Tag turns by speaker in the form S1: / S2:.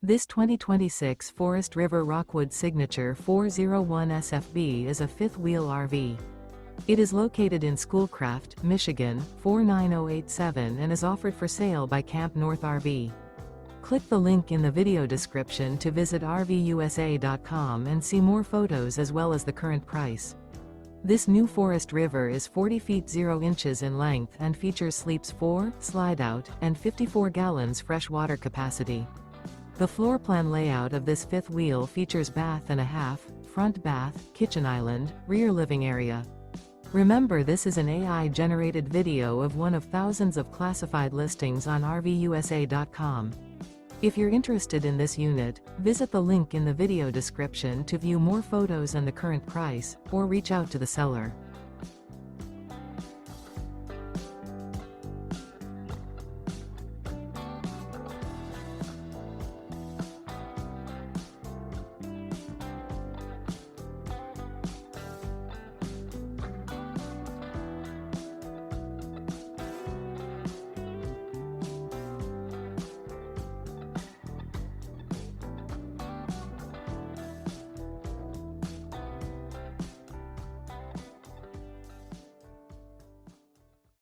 S1: This 2026 Forest River Rockwood Signature 401 SFB is a fifth-wheel RV. It is located in Schoolcraft, Michigan, 49087 and is offered for sale by CampNorth RV. Click the link in the video description to visit RVUSA.com and see more photos as well as the current price. This new Forest River is 40 feet 0 inches in length and features sleeps 4, Slideout, and 54 gallons fresh water capacity. The floor plan layout of this fifth wheel features bath and a half, front bath, kitchen island, rear living area. Remember, this is an AI-generated video of one of thousands of classified listings on RVUSA.com. If you're interested in this unit, visit the link in the video description to view more photos and the current price, or reach out to the seller.